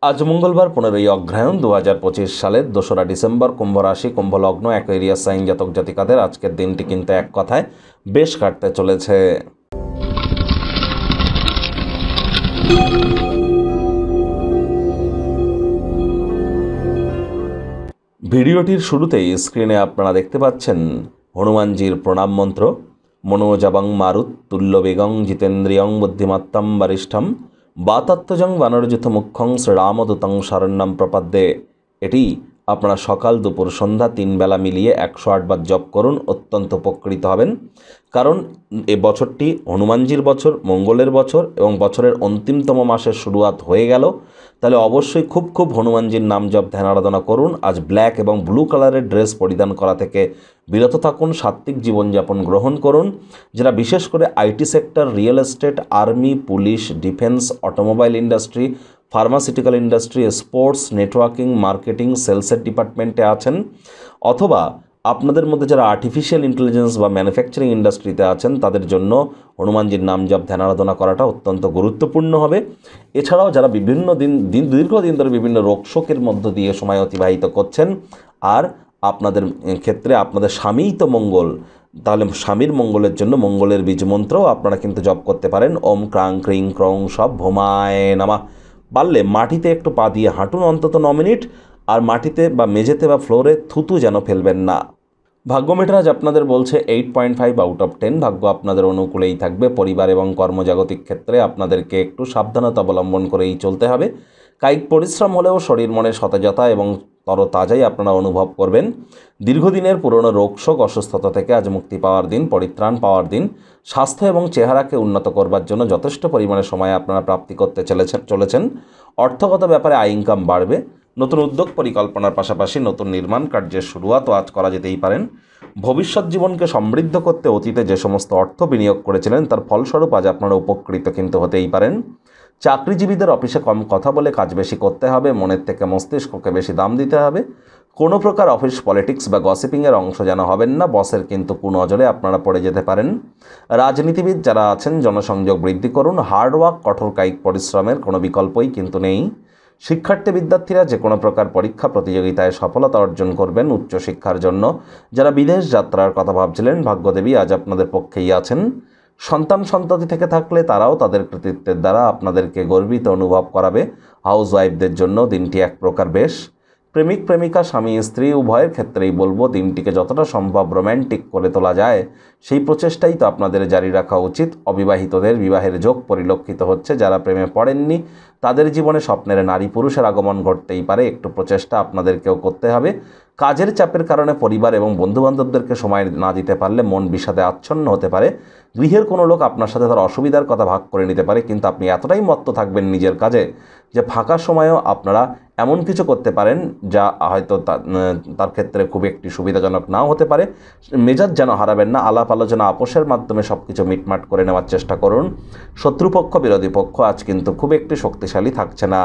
আজ মঙ্গলবার 15ই অগ্রহায়ণ 2025 সালের 2রা ডিসেম্বর। কুম্ভ রাশি, কুম্ভ লগ্ন, অ্যাকোয়ারিয়াস সাইন জাতক জাতিকাদের আজকের দিনটি কিন্তু এক কথায় বেশ কাটতে চলেছে। ভিডিওটির শুরুতেই স্ক্রিনে আপনারা দেখতে পাচ্ছেন হনুমানজির প্রণাম মন্ত্র। মনোজাবং মারুত তুল্যবেগং জিতেন্দ্রিয়ং বুদ্ধিমত্তম বরিষ্ঠম বাতাত্মজং বানরযুথ মুখ্যং শ্রীরামদূতং শরণ্যম প্রপদ্যে। এটি আপনারা সকাল দুপুর সন্ধ্যা 3 বেলা মিলিয়ে 108 বার জপ করুন, অত্যন্ত উপকৃত হবেন। কারণ এ বছরটি হনুমানজির বছর, মঙ্গলের বছর এবং বছরের অন্তিমতম মাসের শুরুয়াত হয়ে গেল। তাহলে অবশ্যই খুব হনুমানজির নাম জপ ধ্যান আরাধনা করুন। আজ ব্ল্যাক এবং ব্লু কালারের ড্রেস পরিধান করা থেকে বিরত থাকুন, সাত্ত্বিক জীবনযাপন গ্রহণ করুন। যারা বিশেষ করে IT sector, real estate, army, police, defence, automobile industry, pharmaceutical industry, sports, networking, marketing, সেলসের ডিপার্টমেন্টে আছেন, অথবা আপনাদের মধ্যে যারা আর্টিফিশিয়াল ইন্টেলিজেন্স বা ম্যানুফ্যাকচারিং ইন্ডাস্ট্রিতে আছেন, তাদের জন্য হনুমানজির নাম জপ ধ্যান আরাধনা করাটা অত্যন্ত গুরুত্বপূর্ণ হবে। এছাড়াও যারা দীর্ঘদিন ধরে বিভিন্ন রোগশোকের মধ্য দিয়ে সময় অতিবাহিত করছেন, আর আপনাদের ক্ষেত্রে আপনাদের স্বামীই তো মঙ্গল, তাহলে স্বামীর মঙ্গলের জন্য মঙ্গলের বীজ মন্ত্রও আপনারা কিন্তু জপ করতে পারেন। ওম ক্রাং ক্রিং ক্রং সব ভোমায় নামা। পারলে মাটিতে একটু পা দিয়ে হাঁটুন অন্তত 9 মিনিট, আর মাটিতে বা মেঝেতে বা ফ্লোরে থুতু যেন ফেলবেন না। ভাগ্যমিটার আজ আপনাদের বলছে 8.5 আউট অফ 10। ভাগ্য আপনাদের অনুকূলেই থাকবে। পরিবার এবং কর্মজাগতিক ক্ষেত্রে আপনাদেরকে একটু সাবধানতা অবলম্বন করেই চলতে হবে। কায়িক পরিশ্রম হলেও শরীর মনে সতেজতা এবং তরতাজাই আপনারা অনুভব করবেন। দীর্ঘদিনের পুরনো রোগশোক অসুস্থতা থেকে আজ মুক্তি পাওয়ার দিন, পরিত্রাণ পাওয়ার দিন। স্বাস্থ্য এবং চেহারাকে উন্নত করবার জন্য যথেষ্ট পরিমাণে সময় আপনারা প্রাপ্তি করতে চলেছেন। অর্থগত ব্যাপারে আয় ইনকাম বাড়বে। নতুন উদ্যোগ পরিকল্পনার পাশাপাশি নতুন নির্মাণ কার্যের শুরুয়াতও আজ করা যেতেই পারেন। ভবিষ্যৎ জীবনকে সমৃদ্ধ করতে অতীতে যে সমস্ত অর্থ বিনিয়োগ করেছিলেন, তার ফলস্বরূপ আজ আপনারা উপকৃত কিন্তু হতেই পারেন। চাকরিজীবীদের অফিসে কম কথা বলে কাজ বেশি করতে হবে। মনের থেকে মস্তিষ্ককে বেশি দাম দিতে হবে। কোনো প্রকার অফিস পলিটিক্স বা গসিপিংয়ের অংশ যেন হবেন না। বসের কিন্তু কুনজরে আপনারা পড়ে যেতে পারেন। রাজনীতিবিদ যারা আছেন, জনসংযোগ বৃদ্ধি করুন। হার্ডওয়ার্ক, কঠোর কায়িক পরিশ্রমের কোনো বিকল্পই কিন্তু নেই। শিক্ষার্থী বিদ্যার্থীরা যে কোনো প্রকার পরীক্ষা প্রতিযোগিতায় সফলতা অর্জন করবেন। উচ্চশিক্ষার জন্য যারা বিদেশ যাত্রার কথা ভাবছিলেন, ভাগ্যদেবী আজ আপনাদের পক্ষেই আছেন। সন্তান সন্ততি থেকে থাকলে তারাও তাদের কৃতিত্বের দ্বারা আপনাদেরকে গর্বিত অনুভব করাবে। হাউস ওয়াইফদের জন্য দিনটি এক প্রকার বেশ। প্রেমিক প্রেমিকা, স্বামী স্ত্রী উভয়ের ক্ষেত্রেই বলবো দিনটিকে যতটা সম্ভব রোম্যান্টিক করে তোলা যায় সেই প্রচেষ্টাই তো আপনাদের জারি রাখা উচিত। অবিবাহিতদের বিবাহের যোগ পরিলক্ষিত হচ্ছে। যারা প্রেমে পড়েননি তাদের জীবনে স্বপ্নের নারী পুরুষের আগমন ঘটতেই পারে। একটু প্রচেষ্টা আপনাদেরকেও করতে হবে। কাজের চাপের কারণে পরিবার এবং বন্ধুবান্ধবদেরকে সময় না দিতে পারলে মন বিষাদে আচ্ছন্ন হতে পারে। গৃহের কোনো লোক আপনার সাথে তার অসুবিধার কথা ভাগ করে নিতে পারে, কিন্তু আপনি এতটাই মত্ত থাকবেন নিজের কাজে যে ফাঁকা সময়েও আপনারা এমন কিছু করতে পারেন যা হয়তো তার ক্ষেত্রে খুব একটি সুবিধাজনক নাও হতে পারে। মেজাজ যেন হারাবেন না। আলাপ আলোচনা আপোষের মাধ্যমে সব কিছু মিটমাট করে নেওয়ার চেষ্টা করুন। শত্রুপক্ষ বিরোধী পক্ষ আজ কিন্তু খুব একটি শক্তিশালী থাকছে না।